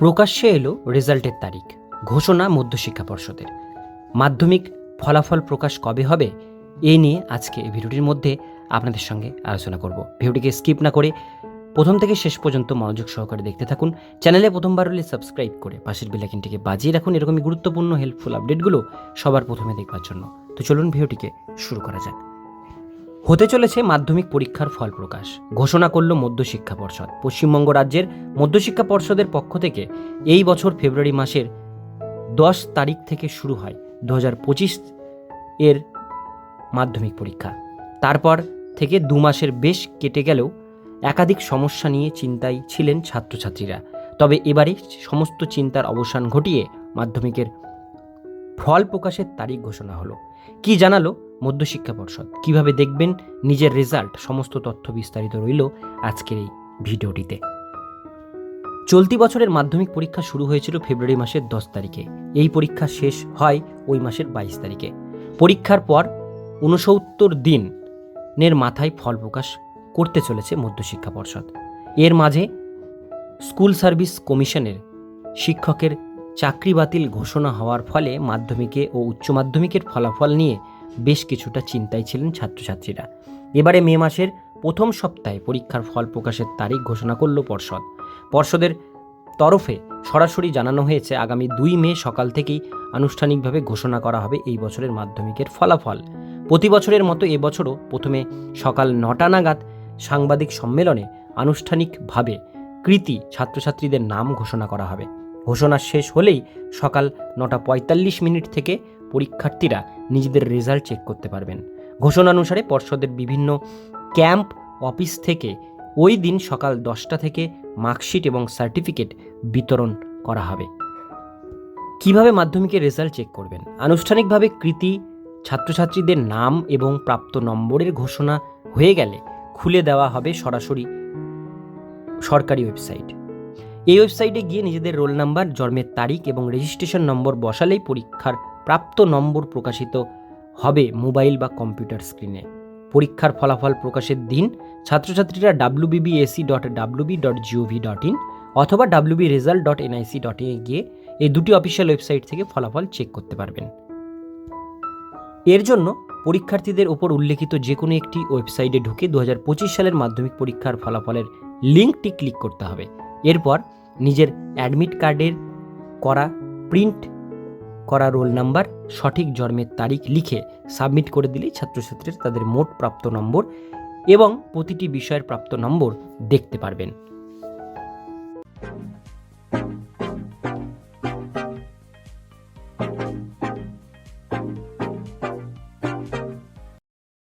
প্রকাশ্যে এলো রেজাল্টের তারিখ, ঘোষণা মধ্যশিক্ষা পর্ষদের। মাধ্যমিক ফলাফল প্রকাশ কবে হবে এই নিয়ে আজকে এই ভিডিওটির মধ্যে আপনাদের সঙ্গে আলোচনা করব। ভিডিওটিকে স্কিপ না করে প্রথম থেকে শেষ পর্যন্ত মনোযোগ সহকারে দেখতে থাকুন। চ্যানেলে প্রথমবার হলে সাবস্ক্রাইব করে পাশের বেল আইকনটিকে বাজিয়ে রাখুন এরকমই গুরুত্বপূর্ণ হেল্পফুল আপডেটগুলো সবার প্রথমে দেখবার জন্য। তো চলুন ভিডিওটিকে শুরু করা যাক। হতে চলেছে মাধ্যমিক পরীক্ষার ফল প্রকাশ, ঘোষণা করল মধ্যশিক্ষা পর্ষদ। পশ্চিমবঙ্গ রাজ্যের মধ্যশিক্ষা পর্ষদের পক্ষ থেকে এই বছর ফেব্রুয়ারি মাসের 10 তারিখ থেকে শুরু হয় 2025 এর মাধ্যমিক পরীক্ষা। তারপর থেকে 2 মাসের বেশ কেটে গেলেও একাধিক সমস্যা নিয়ে চিন্তায় ছিলেন ছাত্রছাত্রীরা। তবে এবারে সমস্ত চিন্তার অবসান ঘটিয়ে মাধ্যমিকের ফল প্রকাশের তারিখ ঘোষণা হলো। কি জানালো মধ্যশিক্ষা পর্ষদ, কিভাবে দেখবেন নিজের রেজাল্ট, সমস্ত তথ্য বিস্তারিত রইল আজকের এই ভিডিওটিতে। চলতি বছরের মাধ্যমিক পরীক্ষা শুরু হয়েছিল ফেব্রুয়ারি মাসের 10 তারিখে। এই পরীক্ষা শেষ হয় ওই মাসের 22 তারিখে। পরীক্ষার পর 69 দিনের মাথায় ফল প্রকাশ করতে চলেছে মধ্যশিক্ষা পর্ষদ। এর মাঝে স্কুল সার্ভিস কমিশনের শিক্ষকের চাকরি বাতিল ঘোষণা হওয়ার ফলে মাধ্যমিকে ও উচ্চ মাধ্যমিকের ফলাফল নিয়ে বেশ কিছুটা চিন্তায় ছিলেন ছাত্রছাত্রীরা। এবারে মে মাসের প্রথম সপ্তাহে পরীক্ষার ফল প্রকাশের তারিখ ঘোষণা করল পর্ষদ। পর্ষদের তরফে সরাসরি জানানো হয়েছে আগামী 2 মে সকাল থেকেই আনুষ্ঠানিকভাবে ঘোষণা করা হবে এই বছরের মাধ্যমিকের ফলাফল। প্রতি বছরের মতো এবছরও প্রথমে সকাল 9টা নাগাদ সাংবাদিক সম্মেলনে আনুষ্ঠানিকভাবে কৃতী ছাত্রছাত্রীদের নাম ঘোষণা করা হবে। ঘোষণা শেষ হলেই সকাল 9:45 থেকে পরীক্ষার্থীরা নিজেদের রেজাল্ট চেক করতে পারবেন। ঘোষণা অনুসারে পর্ষদের বিভিন্ন ক্যাম্প অফিস থেকে ওই দিন সকাল 10টা থেকে মার্কশিট এবং সার্টিফিকেট বিতরণ করা হবে। কিভাবে মাধ্যমিকের রেজাল্ট চেক করবেন? আনুষ্ঠানিকভাবে কৃতী ছাত্রছাত্রীদের নাম এবং প্রাপ্ত নম্বরের ঘোষণা হয়ে গেলে খুলে দেওয়া হবে সরাসরি সরকারি ওয়েবসাইট। এই ওয়েবসাইটে গিয়ে নিজেদের রোল নাম্বার, জন্মের তারিখ এবং রেজিস্ট্রেশন নম্বর বসালেই পরীক্ষার প্রাপ্ত নম্বর প্রকাশিত হবে মোবাইল বা কম্পিউটার স্ক্রিনে। পরীক্ষার ফলাফল প্রকাশের দিন ছাত্রছাত্রীরা wbbac.wb.gov.in অথবা wbresult.nic.in গিয়ে এই দুটি অফিসিয়াল ওয়েবসাইট থেকে ফলাফল চেক করতে পারবেন। এর জন্য পরীক্ষার্থীদের ওপর উল্লেখিত যে কোনো একটি ওয়েবসাইটে ঢুকে 2025 সালের মাধ্যমিক পরীক্ষার ফলাফলের লিঙ্কটি ক্লিক করতে হবে। এরপর নিজের অ্যাডমিট কার্ডের করা প্রিন্ট করা রোল নাম্বার, সঠিক জন্মের তারিখ লিখে সাবমিট করে দিলেই ছাত্রছাত্রীরা তাদের মোট প্রাপ্ত নম্বর এবং প্রতিটি বিষয়ের প্রাপ্ত নম্বর দেখতে পারবেন।